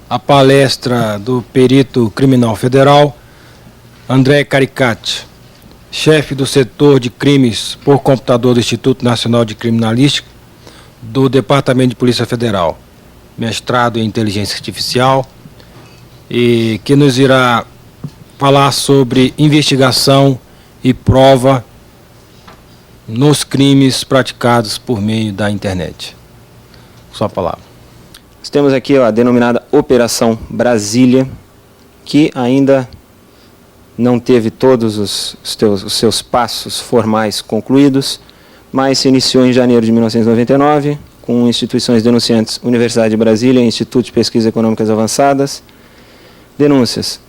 a palestra do perito criminal federal, André Caricati, chefe do setor de crimes por computador do Instituto Nacional de Criminalística, do Departamento de Polícia Federal, mestrado em Inteligência Artificial, e que nos irá falar sobre investigação e prova nos crimes praticados por meio da internet. Sua palavra. Nós temos aqui a denominada Operação Brasília, que ainda não teve todos os seus passos formais concluídos, mas se iniciou em janeiro de 1999, com instituições denunciantes Universidade de Brasília e Instituto de Pesquisas Econômicas Avançadas. Denúncias: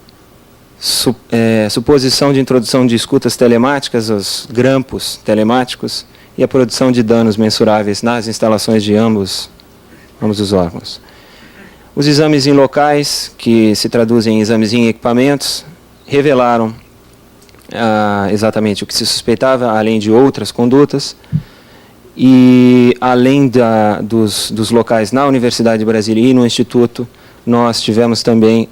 suposição de introdução de escutas telemáticas, os grampos telemáticos, e a produção de danos mensuráveis nas instalações de ambos os órgãos. Os exames em locais, que se traduzem em exames em equipamentos, revelaram exatamente o que se suspeitava, além de outras condutas, e além dos locais na Universidade de Brasília e no Instituto, nós tivemos também,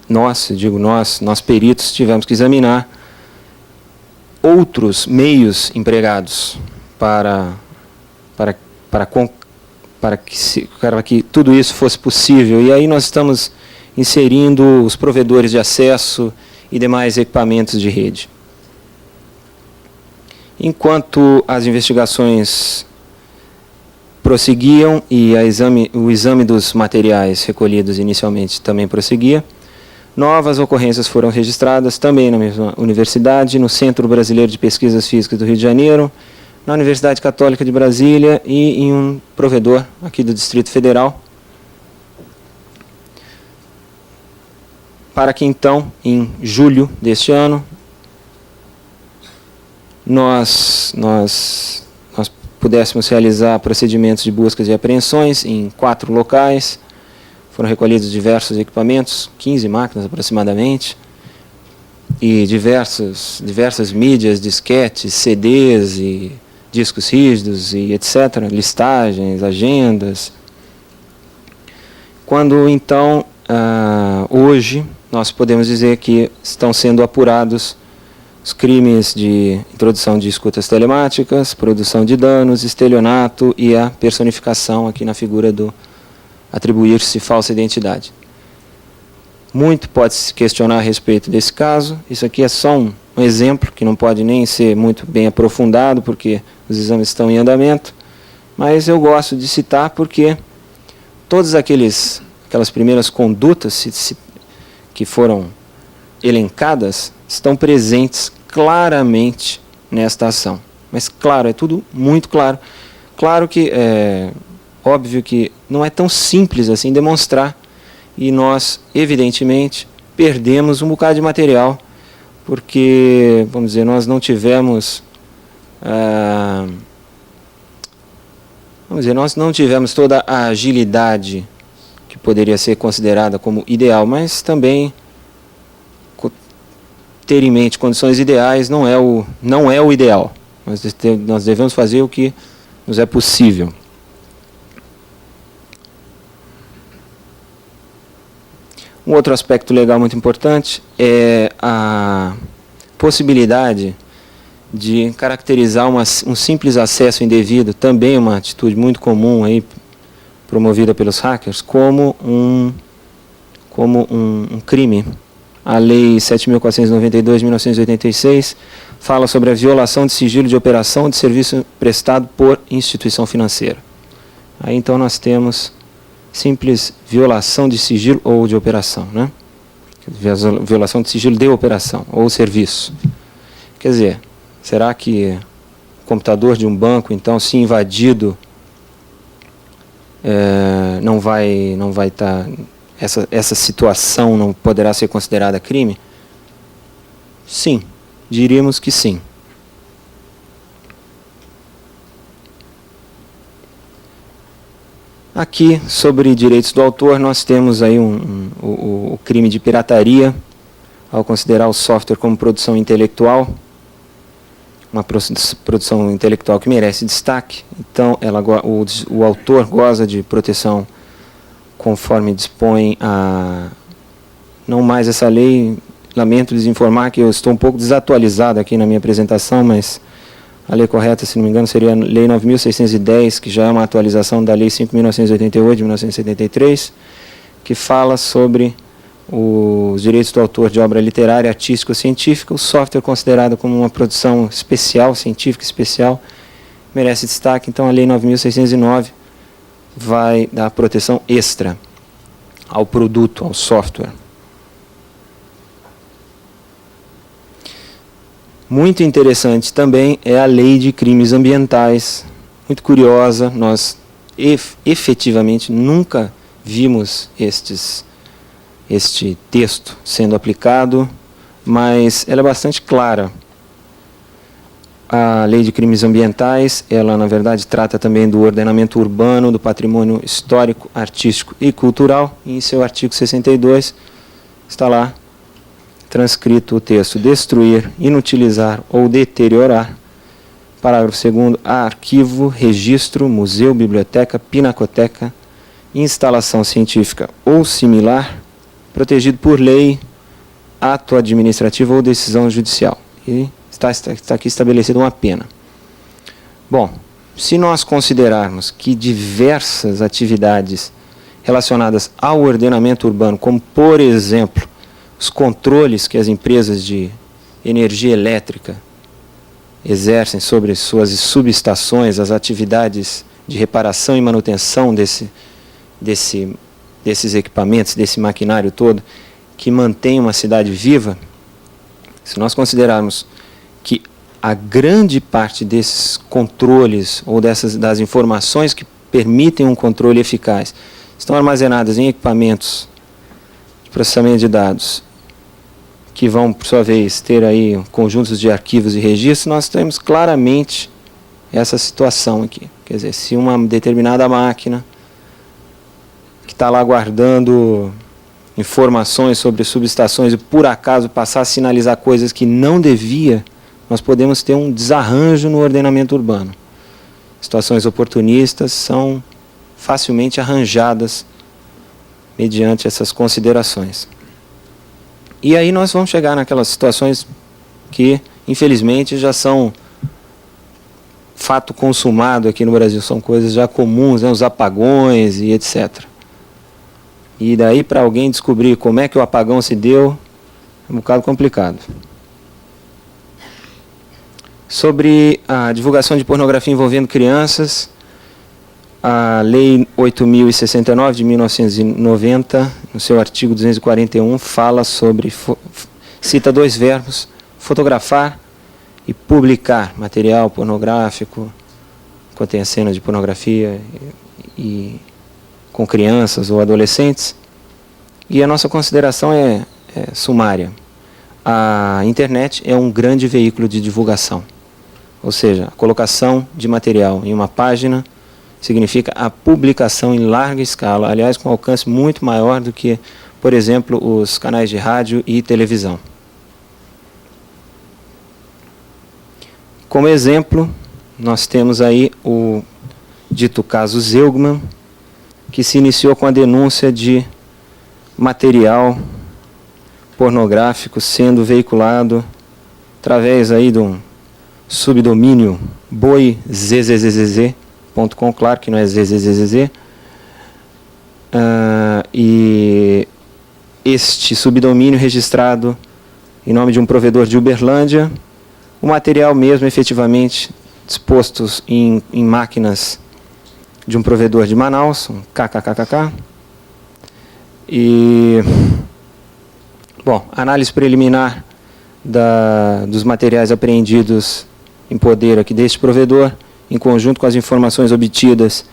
nós peritos, tivemos que examinar outros meios empregados para que tudo isso fosse possível. E aí nós estamos inserindo os provedores de acesso e demais equipamentos de rede. Enquanto as investigações prosseguiam e o exame dos materiais recolhidos inicialmente também prosseguia, novas ocorrências foram registradas também na mesma universidade, no Centro Brasileiro de Pesquisas Físicas do Rio de Janeiro, na Universidade Católica de Brasília e em um provedor aqui do Distrito Federal, para que então, em julho deste ano, nós pudéssemos realizar procedimentos de buscas e apreensões em 4 locais. Foram recolhidos diversos equipamentos, 15 máquinas aproximadamente, e diversas mídias, disquetes, CDs e discos rígidos e etc., listagens, agendas. Quando então, hoje, nós podemos dizer que estão sendo apurados os crimes de introdução de escutas telemáticas, produção de danos, estelionato e a personificação aqui na figura do atribuir-se falsa identidade. Muito pode se questionar a respeito desse caso. Isso aqui é só um exemplo que não pode nem ser muito bem aprofundado, porque os exames estão em andamento, mas eu gosto de citar porque todas aquelas primeiras condutas que foram elencadas estão presentes claramente nesta ação. Mas claro, é tudo muito claro. Claro que óbvio que não é tão simples assim demonstrar, e nós, evidentemente, perdemos um bocado de material, porque, vamos dizer, nós não tivemos, toda a agilidade que poderia ser considerada como ideal, mas também ter em mente condições ideais não é o ideal. Nós devemos fazer o que nos é possível. Um outro aspecto legal muito importante é a possibilidade de caracterizar um simples acesso indevido, também uma atitude muito comum aí, promovida pelos hackers, como um crime. A Lei 7.492 de 1986 fala sobre a violação de sigilo de operação de serviço prestado por instituição financeira. Aí então nós temos simples violação de sigilo ou de operação, né? Violação de sigilo de operação ou serviço. Quer dizer, será que o computador de um banco, então, se invadido, não vai estar... Essa situação não poderá ser considerada crime? Sim, diríamos que sim. Aqui, sobre direitos do autor, nós temos aí o crime de pirataria, ao considerar o software como produção intelectual, uma produção intelectual que merece destaque. Então, o autor goza de proteção conforme dispõe não mais essa lei. Lamento lhes informar que eu estou um pouco desatualizado aqui na minha apresentação, mas a lei correta, se não me engano, seria a Lei 9.610, que já é uma atualização da Lei 5.988 de 1973, que fala sobre os direitos do autor de obra literária, artística ou científica. O software considerado como uma produção especial, científica especial, merece destaque. Então, a Lei 9.609 vai dar proteção extra ao produto, ao software. Muito interessante também é a Lei de Crimes Ambientais, muito curiosa. Nós efetivamente nunca vimos este texto sendo aplicado, mas ela é bastante clara. A Lei de Crimes Ambientais, ela na verdade trata também do ordenamento urbano, do patrimônio histórico, artístico e cultural, e em seu artigo 62 está lá transcrito o texto: destruir, inutilizar ou deteriorar. Parágrafo 2º, arquivo, registro, museu, biblioteca, pinacoteca, instalação científica ou similar, protegido por lei, ato administrativo ou decisão judicial. E está aqui estabelecida uma pena. Bom, se nós considerarmos que diversas atividades relacionadas ao ordenamento urbano, como por exemplo, os controles que as empresas de energia elétrica exercem sobre suas subestações, as atividades de reparação e manutenção desses equipamentos, desse maquinário todo, que mantém uma cidade viva, se nós considerarmos que a grande parte desses controles ou das informações que permitem um controle eficaz estão armazenadas em equipamentos de processamento de dados, que vão, por sua vez, ter aí conjuntos de arquivos e registros, nós temos claramente essa situação aqui. Quer dizer, se uma determinada máquina que está lá guardando informações sobre subestações e por acaso passar a sinalizar coisas que não devia, nós podemos ter um desarranjo no ordenamento urbano. Situações oportunistas são facilmente arranjadas mediante essas considerações. E aí nós vamos chegar naquelas situações que, infelizmente, já são fato consumado aqui no Brasil, são coisas já comuns, né, os apagões e etc. E daí para alguém descobrir como é que o apagão se deu, é um bocado complicado. Sobre a divulgação de pornografia envolvendo crianças, a Lei 8.069 de 1990, no seu artigo 241, fala sobre, cita dois verbos: fotografar e publicar material pornográfico, contém cenas de pornografia e com crianças ou adolescentes. E a nossa consideração é sumária. A internet é um grande veículo de divulgação, ou seja, a colocação de material em uma página significa a publicação em larga escala, aliás, com alcance muito maior do que, por exemplo, os canais de rádio e televisão. Como exemplo, nós temos aí o dito caso Zeugman, que se iniciou com a denúncia de material pornográfico sendo veiculado através aí de um subdomínio boizzzzz.com, claro que não é zzzzz, e este subdomínio registrado em nome de um provedor de Uberlândia, o material mesmo efetivamente dispostos em máquinas de um provedor de Manaus, um kkkk. E, bom, análise preliminar dos materiais apreendidos em poder aqui deste provedor, em conjunto com as informações obtidas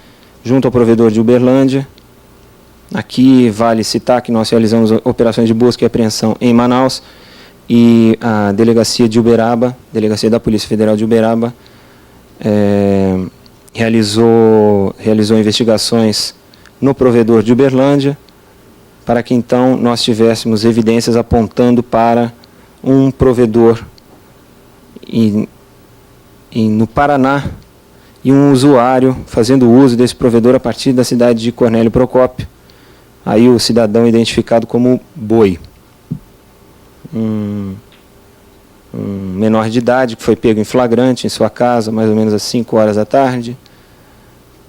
junto ao provedor de Uberlândia. Aqui vale citar que nós realizamos operações de busca e apreensão em Manaus, e a delegacia de Uberaba, delegacia da Polícia Federal de Uberaba, realizou investigações no provedor de Uberlândia, para que então nós tivéssemos evidências apontando para um provedor no Paraná e um usuário fazendo uso desse provedor a partir da cidade de Cornélio Procópio, aí o cidadão identificado como Boi. Um menor de idade que foi pego em flagrante em sua casa, mais ou menos às 5 horas da tarde.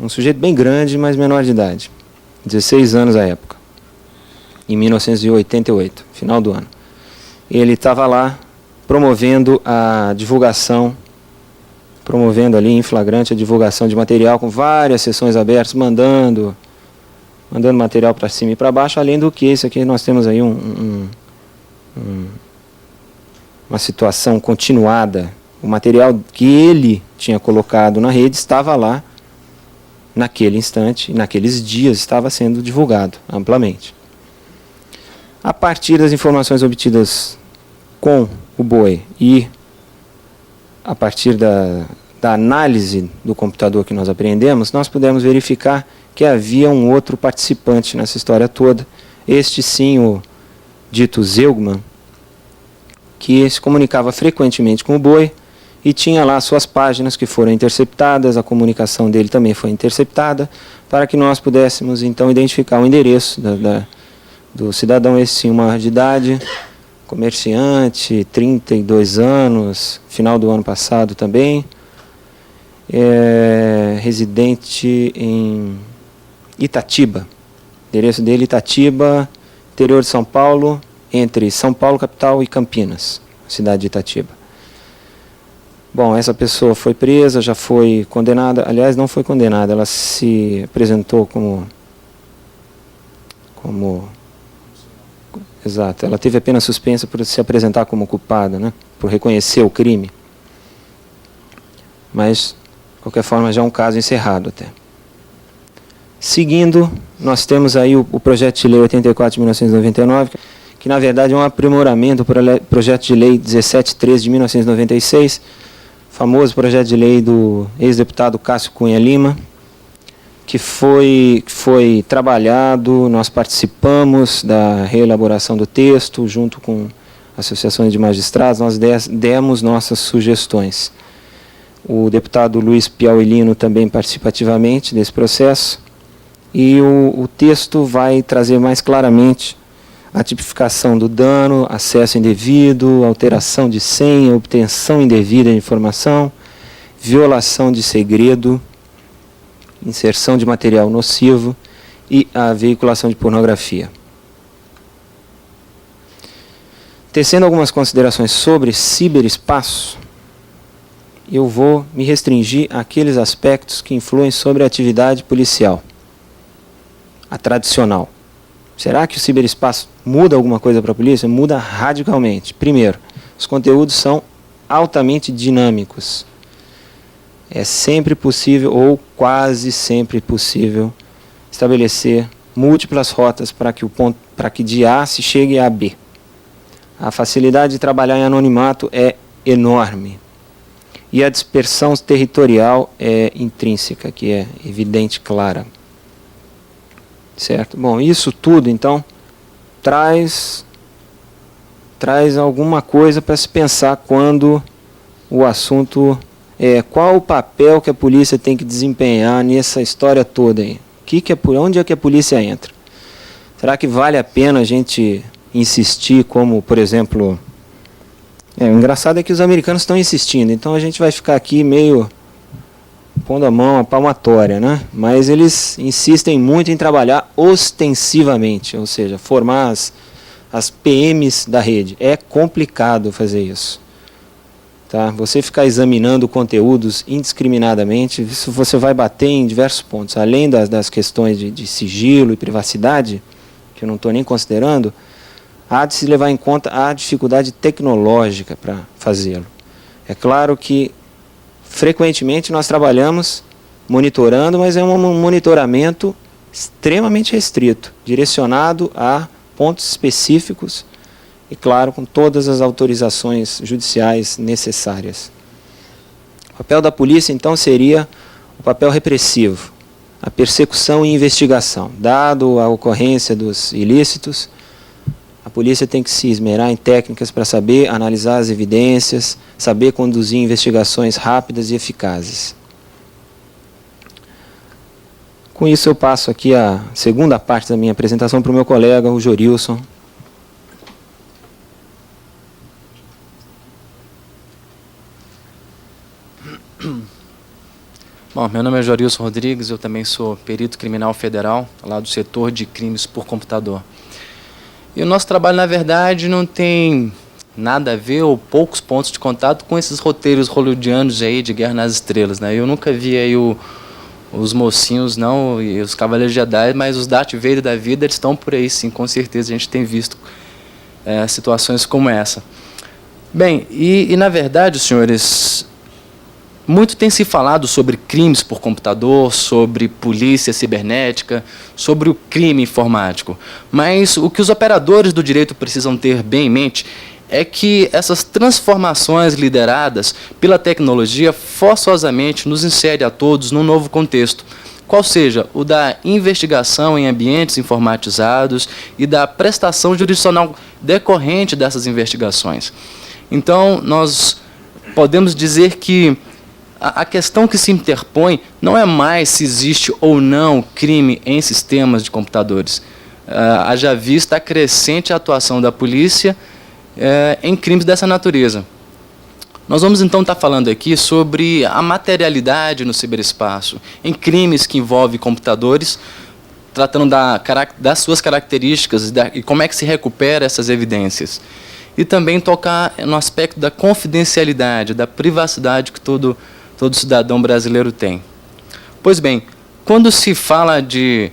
Um sujeito bem grande, mas menor de idade. 16 anos à época. Em 1988, final do ano. Ele estava lá promovendo a divulgação, promovendo ali em flagrante a divulgação de material com várias sessões abertas, mandando material para cima e para baixo, além do que isso aqui nós temos aí uma situação continuada. O material que ele tinha colocado na rede estava lá naquele instante, naqueles dias estava sendo divulgado amplamente. A partir das informações obtidas com o Boi e a partir da análise do computador que nós apreendemos, nós pudemos verificar que havia um outro participante nessa história toda, este sim, o dito Zeugman, que se comunicava frequentemente com o Boi e tinha lá suas páginas que foram interceptadas, a comunicação dele também foi interceptada, para que nós pudéssemos então identificar o endereço do cidadão, esse sim, maior de idade, comerciante, 32 anos, final do ano passado também, residente em Itatiba, endereço dele Itatiba, interior de São Paulo, entre São Paulo capital e Campinas, cidade de Itatiba. Bom, essa pessoa foi presa, já foi condenada, aliás não foi condenada, ela se apresentou como exato, ela teve apenas suspensa por se apresentar como culpada, né, por reconhecer o crime. Mas, de qualquer forma, já é um caso encerrado até. Seguindo, nós temos aí o projeto de lei 84 de 1999, que na verdade é um aprimoramento para o projeto de lei 1713 de 1996, famoso projeto de lei do ex-deputado Cássio Cunha Lima, que foi trabalhado, nós participamos da reelaboração do texto, junto com associações de magistrados, nós demos nossas sugestões. O deputado Luiz Piauilino também participativamente desse processo, e o texto vai trazer mais claramente a tipificação do dano, acesso indevido, alteração de senha, obtenção indevida de informação, violação de segredo, inserção de material nocivo e a veiculação de pornografia. Tecendo algumas considerações sobre ciberespaço, eu vou me restringir àqueles aspectos que influem sobre a atividade policial, a tradicional. Será que o ciberespaço muda alguma coisa para a polícia? Muda radicalmente. Primeiro, os conteúdos são altamente dinâmicos. É sempre possível, ou quase sempre possível, estabelecer múltiplas rotas para que de A se chegue a B. A facilidade de trabalhar em anonimato é enorme. E a dispersão territorial é intrínseca, que é evidente, clara. Certo? Bom, isso tudo, então, traz alguma coisa para se pensar quando o assunto é qual o papel que a polícia tem que desempenhar nessa história toda aí. Onde é que a polícia entra? Será que vale a pena a gente insistir como, por exemplo... o engraçado é que os americanos estão insistindo, então a gente vai ficar aqui meio pondo a mão à palmatória, né? Mas eles insistem muito em trabalhar ostensivamente, ou seja, formar as PMs da rede. É complicado fazer isso. Tá? Você ficar examinando conteúdos indiscriminadamente, isso você vai bater em diversos pontos. Além das questões de sigilo e privacidade, que eu não estou nem considerando, há de se levar em conta a dificuldade tecnológica para fazê-lo. É claro que frequentemente nós trabalhamos monitorando, mas é um monitoramento extremamente restrito, direcionado a pontos específicos e, claro, com todas as autorizações judiciais necessárias. O papel da polícia, então, seria o papel repressivo, a persecução e investigação. Dado a ocorrência dos ilícitos, a polícia tem que se esmerar em técnicas para saber analisar as evidências, saber conduzir investigações rápidas e eficazes. Com isso, eu passo aqui a segunda parte da minha apresentação para o meu colega, o Jorilson. Bom, meu nome é Jorilson Rodrigues, eu também sou perito criminal federal, lá do setor de crimes por computador. E o nosso trabalho, na verdade, não tem nada a ver ou poucos pontos de contato com esses roteiros hollywoodianos aí de Guerra nas Estrelas, né? Eu nunca vi aí os mocinhos, não, e os Cavaleiros Jedi, mas os Darth Vader da vida, eles estão por aí, sim, com certeza a gente tem visto situações como essa. Bem, e na verdade, senhores, muito tem se falado sobre crimes por computador, sobre polícia cibernética, sobre o crime informático. Mas o que os operadores do direito precisam ter bem em mente é que essas transformações lideradas pela tecnologia forçosamente nos insere a todos num novo contexto, qual seja o da investigação em ambientes informatizados e da prestação jurisdicional decorrente dessas investigações. Então, nós podemos dizer que a questão que se interpõe não é mais se existe ou não crime em sistemas de computadores. Haja vista a crescente atuação da polícia em crimes dessa natureza. Nós vamos então estar falando aqui sobre a materialidade no ciberespaço, em crimes que envolvem computadores, tratando das suas características e como é que se recupera essas evidências. E também tocar no aspecto da confidencialidade, da privacidade que todo cidadão brasileiro tem. Pois bem, quando se fala de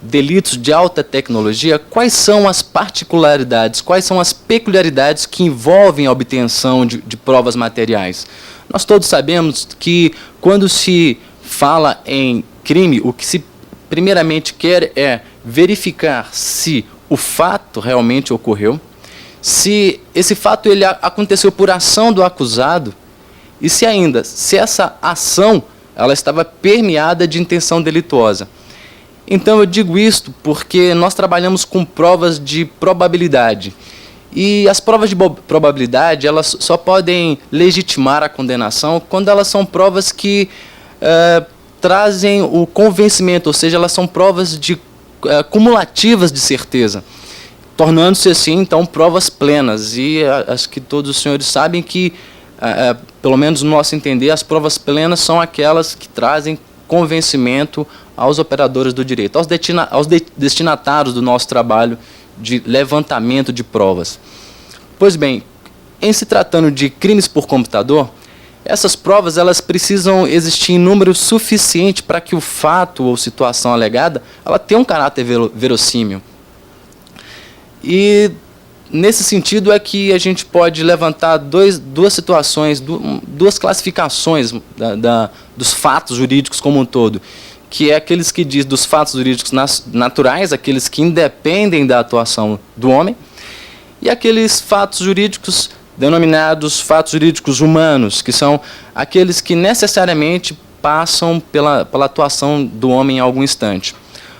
delitos de alta tecnologia, quais são as particularidades, quais são as peculiaridades que envolvem a obtenção de provas materiais? Nós todos sabemos que quando se fala em crime, o que se primeiramente quer é verificar se o fato realmente ocorreu, se esse fato ele aconteceu por ação do acusado, e se essa ação ela estava permeada de intenção delituosa. Então eu digo isto porque nós trabalhamos com provas de probabilidade. E as provas de probabilidade elas só podem legitimar a condenação quando elas são provas que trazem o convencimento, ou seja, elas são provas cumulativas de certeza, tornando-se assim, então, provas plenas. E acho que todos os senhores sabem que pelo menos no nosso entender, as provas plenas são aquelas que trazem convencimento aos operadores do direito, aos destinatários do nosso trabalho de levantamento de provas. Pois bem, em se tratando de crimes por computador, essas provas elas precisam existir em número suficiente para que o fato ou situação alegada ela tenha um caráter verossímil. E nesse sentido é que a gente pode levantar duas situações, duas classificações dos fatos jurídicos como um todo, que é aqueles que diz dos fatos jurídicos naturais, aqueles que independem da atuação do homem, e aqueles fatos jurídicos denominados fatos jurídicos humanos, que são aqueles que necessariamente passam pela atuação do homem em algum instante.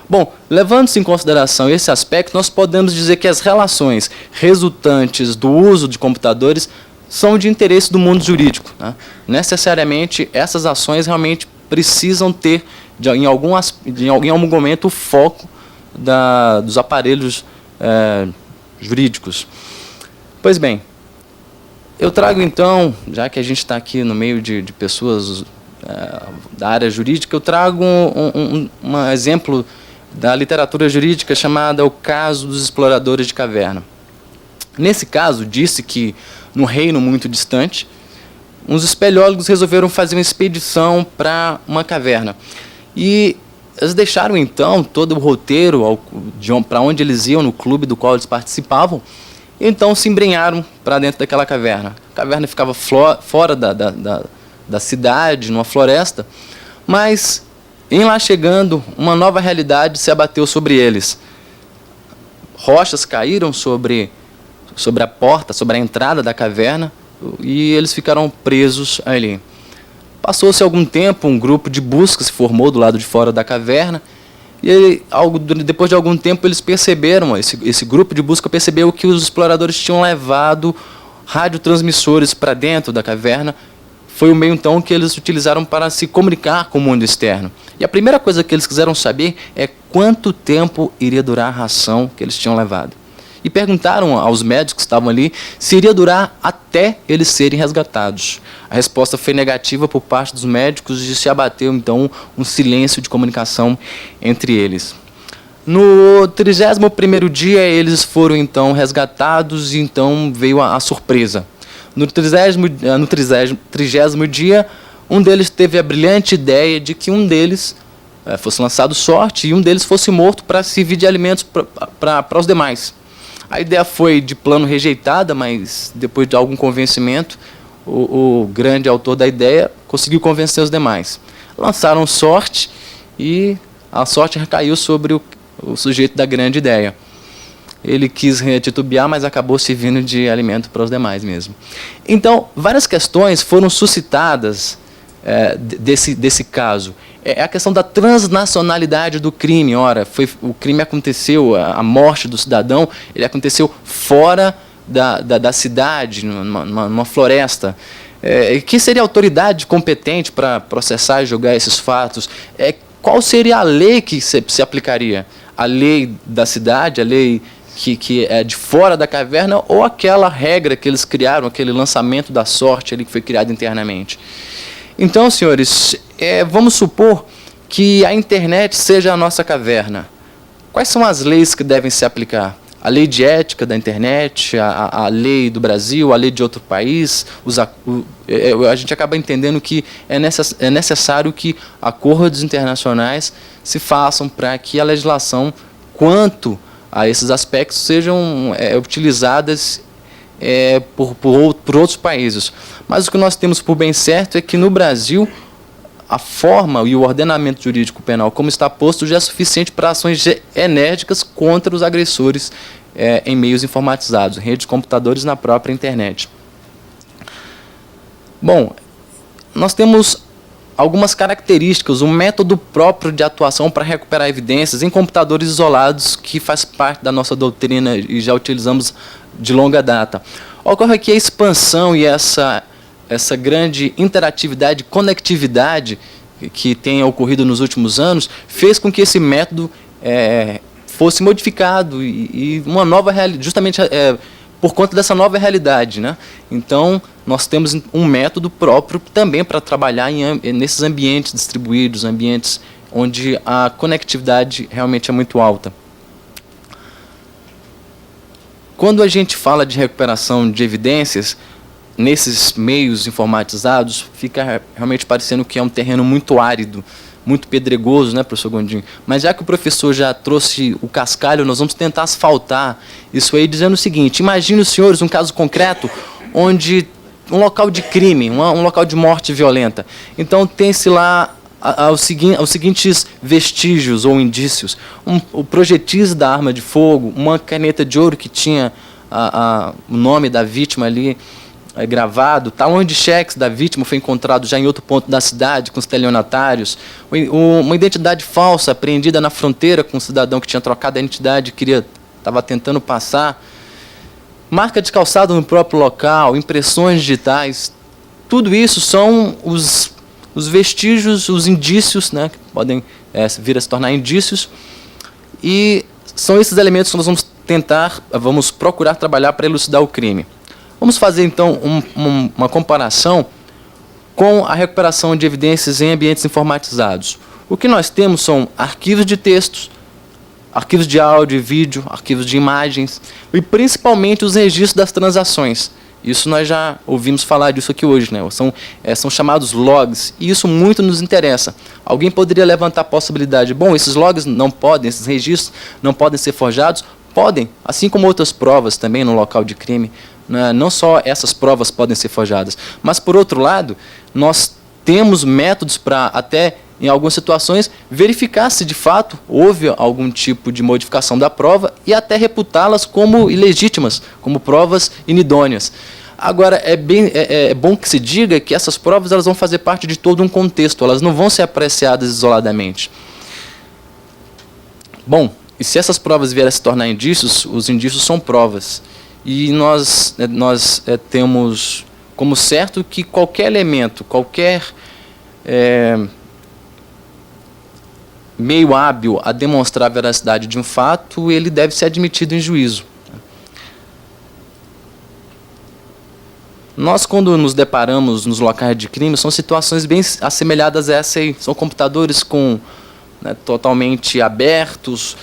Bom, levando-se em consideração esse aspecto, nós podemos dizer que as relações resultantes do uso de computadores são de interesse do mundo jurídico, né? Necessariamente, essas ações realmente precisam ter, em algum momento, o foco dos aparelhos jurídicos. Pois bem, eu trago então, já que a gente está aqui no meio de pessoas da área jurídica, eu trago um exemplo da literatura jurídica chamada O Caso dos Exploradores de Caverna. Nesse caso, disse que, num reino muito distante, uns espeleólogos resolveram fazer uma expedição para uma caverna. E eles deixaram, então, todo o roteiro para onde eles iam, no clube do qual eles participavam, e então se embrenharam para dentro daquela caverna. A caverna ficava fora da cidade, numa floresta, mas em lá chegando, uma nova realidade se abateu sobre eles. Rochas caíram sobre a porta, sobre a entrada da caverna, e eles ficaram presos ali. Passou-se algum tempo, um grupo de busca se formou do lado de fora da caverna, e depois de algum tempo eles perceberam, esse grupo de busca percebeu que os exploradores tinham levado radiotransmissores para dentro da caverna, foi o meio então que eles utilizaram para se comunicar com o mundo externo. E a primeira coisa que eles quiseram saber é quanto tempo iria durar a ração que eles tinham levado. E perguntaram aos médicos que estavam ali se iria durar até eles serem resgatados. A resposta foi negativa por parte dos médicos e se abateu então um silêncio de comunicação entre eles. No 31º dia eles foram então resgatados e então veio a surpresa. No 30º dia, um deles teve a brilhante ideia de que um deles fosse lançado sorte e um deles fosse morto para servir de alimentos para os demais. A ideia foi de plano rejeitada, mas depois de algum convencimento, o grande autor da ideia conseguiu convencer os demais. Lançaram sorte e a sorte recaiu sobre o sujeito da grande ideia. Ele quis titubear, mas acabou servindo de alimento para os demais mesmo. Então, várias questões foram suscitadas desse caso. É a questão da transnacionalidade do crime. Ora, o crime aconteceu, a morte do cidadão, ele aconteceu fora da cidade, numa floresta. Quem seria a autoridade competente para processar e julgar esses fatos? Qual seria a lei que se aplicaria? A lei da cidade, a lei que é de fora da caverna, ou aquela regra que eles criaram, aquele lançamento da sorte ali que foi criado internamente? Então, senhores, vamos supor que a internet seja a nossa caverna. Quais são as leis que devem se aplicar? A lei de ética da internet, a lei do Brasil, a lei de outro país? A gente acaba entendendo que é necessário que acordos internacionais se façam para que a legislação, quanto a esses aspectos, sejam utilizadas por outros países. Mas o que nós temos por bem certo é que no Brasil a forma e o ordenamento jurídico penal como está posto já é suficiente para ações enérgicas contra os agressores em meios informatizados, redes de computadores na própria internet. Bom, nós temos algumas características, um método próprio de atuação para recuperar evidências em computadores isolados que faz parte da nossa doutrina e já utilizamos de longa data. Ocorre que a expansão e essa grande interatividade, conectividade que tem ocorrido nos últimos anos, fez com que esse método fosse modificado e uma nova realidade, justamente por conta dessa nova realidade, né? Então, nós temos um método próprio também para trabalhar nesses ambientes distribuídos, ambientes onde a conectividade realmente é muito alta. Quando a gente fala de recuperação de evidências, nesses meios informatizados, fica realmente parecendo que é um terreno muito árido, muito pedregoso, né, professor Gondim? Mas já que o professor já trouxe o cascalho, nós vamos tentar asfaltar isso aí, dizendo o seguinte: imagine os senhores um caso concreto onde um local de crime, um local de morte violenta. Então tem-se lá os seguintes vestígios ou indícios: o projetis da arma de fogo, uma caneta de ouro que tinha o nome da vítima ali gravado, talões de cheques da vítima foi encontrado já em outro ponto da cidade com os estelionatários, uma identidade falsa apreendida na fronteira com um cidadão que tinha trocado a identidade, estava tentando passar, marca de calçado no próprio local, impressões digitais. Tudo isso são os vestígios, os indícios, né, que podem vir a se tornar indícios, e são esses elementos que nós vamos procurar trabalhar para elucidar o crime. Vamos fazer, então, uma comparação com a recuperação de evidências em ambientes informatizados. O que nós temos são arquivos de textos, arquivos de áudio e vídeo, arquivos de imagens, e principalmente os registros das transações. Isso nós já ouvimos falar disso aqui hoje, né? São chamados logs, e isso muito nos interessa. Alguém poderia levantar a possibilidade: bom, esses logs não podem, esses registros não podem ser forjados? Podem, assim como outras provas também no local de crime. Não só essas provas podem ser forjadas, mas, por outro lado, nós temos métodos para, até em algumas situações, verificar se de fato houve algum tipo de modificação da prova e até reputá-las como ilegítimas, como provas inidôneas. Agora, é bom que se diga que essas provas elas vão fazer parte de todo um contexto, elas não vão ser apreciadas isoladamente. Bom, e se essas provas vierem a se tornar indícios, os indícios são provas. E nós temos como certo que qualquer elemento, qualquer meio hábil a demonstrar a veracidade de um fato, ele deve ser admitido em juízo. Nós, quando nos deparamos nos locais de crime, são situações bem assemelhadas a essa aí. São computadores totalmente abertos,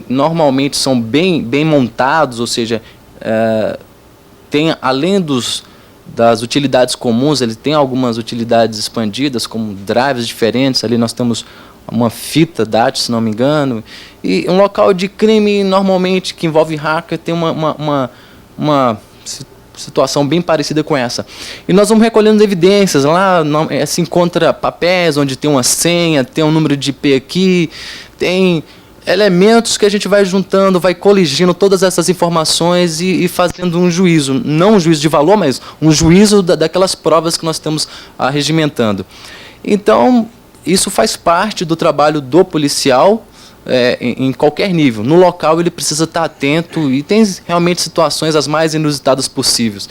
normalmente são bem montados, ou seja, além das utilidades comuns, ele tem algumas utilidades expandidas, como drives diferentes. Ali nós temos uma fita DAT, se não me engano. E um local de crime, normalmente, que envolve hacker, tem uma situação bem parecida com essa. E nós vamos recolhendo evidências. Lá se encontra papéis onde tem uma senha, tem um número de IP aqui, tem elementos que a gente vai juntando, vai coligindo todas essas informações e fazendo um juízo. Não um juízo de valor, mas um juízo daquelas provas que nós estamos arregimentando. Então, isso faz parte do trabalho do policial, em qualquer nível. No local ele precisa estar atento e tem realmente situações as mais inusitadas possíveis.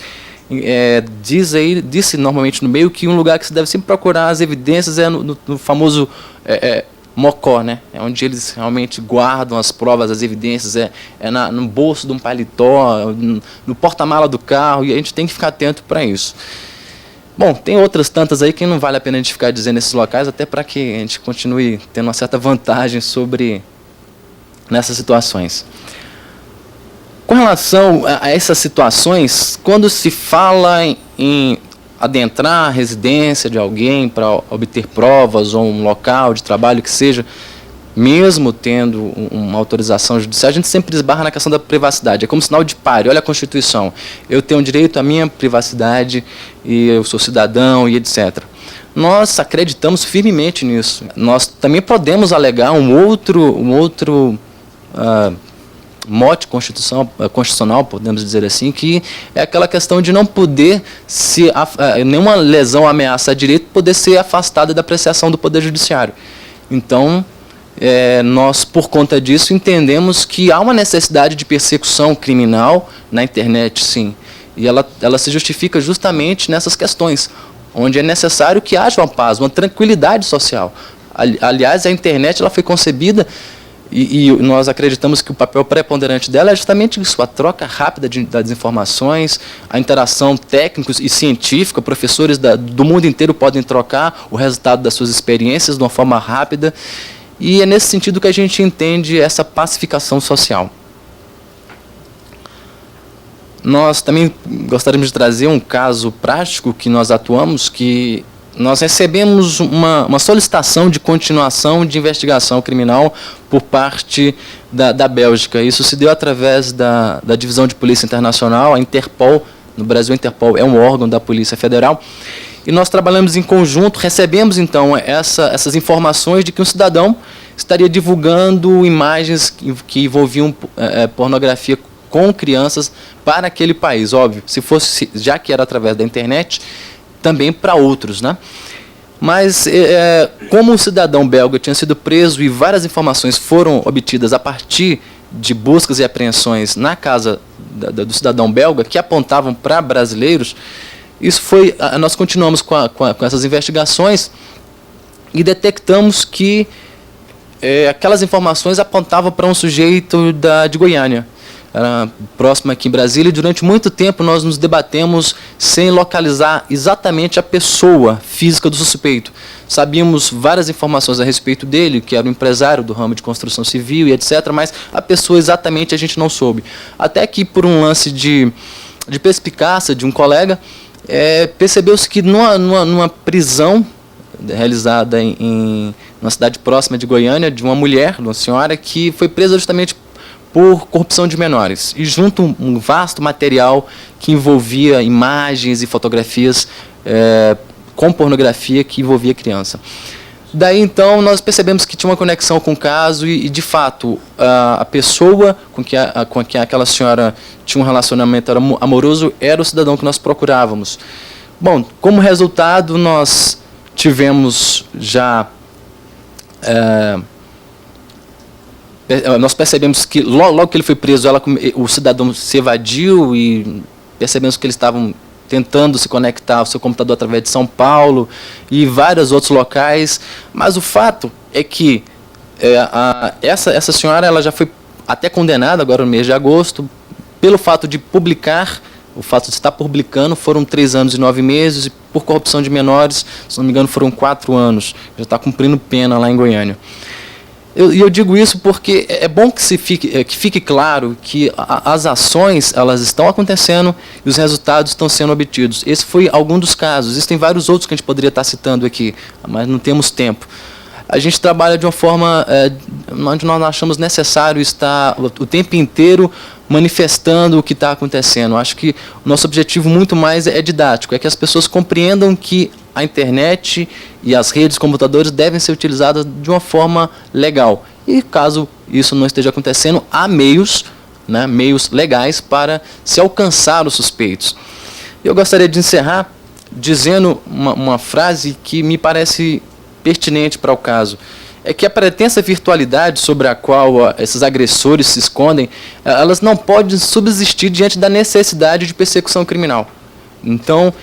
Disse normalmente no meio que um lugar que se deve sempre procurar as evidências é no famoso mocó, né? É onde eles realmente guardam as provas, as evidências, no bolso de um paletó, no porta-mala do carro, e a gente tem que ficar atento para isso. Bom, tem outras tantas aí que não vale a pena a gente ficar dizendo nesses locais, até para que a gente continue tendo uma certa vantagem nessas situações. Com relação a essas situações, quando se fala em adentrar a residência de alguém para obter provas ou um local de trabalho que seja, mesmo tendo uma autorização judicial, a gente sempre esbarra na questão da privacidade. É como sinal de páreo. Olha a Constituição. Eu tenho direito à minha privacidade, e eu sou cidadão, e etc. Nós acreditamos firmemente nisso. Nós também podemos alegar um outro mote constitucional, podemos dizer assim, que é aquela questão de não poder, nenhuma lesão ameaça a direito, poder ser afastada da apreciação do Poder Judiciário. Então, nós, por conta disso, entendemos que há uma necessidade de persecução criminal na internet, sim. E ela se justifica justamente nessas questões, onde é necessário que haja uma paz, uma tranquilidade social. Aliás, a internet ela foi concebida, e nós acreditamos que o papel preponderante dela é justamente isso, a troca rápida das informações, a interação técnica e científica. Professores do mundo inteiro podem trocar o resultado das suas experiências de uma forma rápida. E é nesse sentido que a gente entende essa pacificação social. Nós também gostaríamos de trazer um caso prático que nós atuamos, que nós recebemos uma solicitação de continuação de investigação criminal por parte da Bélgica. Isso se deu através da Divisão de Polícia Internacional, a Interpol. No Brasil, a Interpol é um órgão da Polícia Federal. E nós trabalhamos em conjunto, recebemos então essas informações de que um cidadão estaria divulgando imagens que envolviam pornografia com crianças para aquele país. Óbvio, já que era através da internet, também para outros, né? Mas, como o cidadão belga tinha sido preso e várias informações foram obtidas a partir de buscas e apreensões na casa do cidadão belga, que apontavam para brasileiros, nós continuamos com essas investigações e detectamos que aquelas informações apontavam para um sujeito de Goiânia, próximo aqui em Brasília, e durante muito tempo nós nos debatemos sem localizar exatamente a pessoa física do suspeito. Sabíamos várias informações a respeito dele, que era um empresário do ramo de construção civil e etc., mas a pessoa exatamente a gente não soube. Até que, por um lance de perspicácia de um colega, percebeu-se que numa prisão realizada em uma cidade próxima de Goiânia, de uma mulher, de uma senhora, que foi presa justamente por corrupção de menores, e junto um vasto material que envolvia imagens e fotografias com pornografia que envolvia criança. Daí, então, nós percebemos que tinha uma conexão com o caso e de fato, a pessoa com quem aquela senhora tinha um relacionamento amoroso era o cidadão que nós procurávamos. Bom, como resultado, nós tivemos já... nós percebemos que logo que ele foi preso, o cidadão se evadiu, e percebemos que eles estavam tentando se conectar ao seu computador através de São Paulo e vários outros locais, mas o fato é que essa senhora ela já foi até condenada agora no mês de agosto pelo fato de publicar, o fato de estar publicando, foram 3 anos e 9 meses, e por corrupção de menores, se não me engano, foram 4 anos, já está cumprindo pena lá em Goiânia. E eu digo isso porque é bom que fique claro que as ações elas estão acontecendo e os resultados estão sendo obtidos. Esse foi algum dos casos. Existem vários outros que a gente poderia estar citando aqui, mas não temos tempo. A gente trabalha de uma forma onde nós achamos necessário estar o tempo inteiro manifestando o que está acontecendo. Acho que o nosso objetivo muito mais é didático, é que as pessoas compreendam que a internet e as redes, computadores devem ser utilizadas de uma forma legal. E caso isso não esteja acontecendo, há meios, né, meios legais para se alcançar os suspeitos. Eu gostaria de encerrar dizendo uma frase que me parece pertinente para o caso. É que a pretensa virtualidade sobre a qual esses agressores se escondem, elas não podem subsistir diante da necessidade de persecução criminal. Então,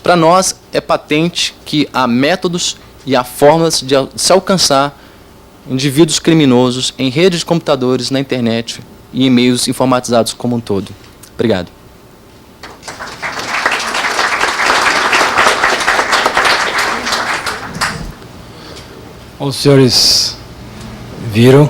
para nós, é patente que há métodos e há formas de se alcançar indivíduos criminosos em redes de computadores, na internet e em meios informatizados como um todo. Obrigado. Os senhores viram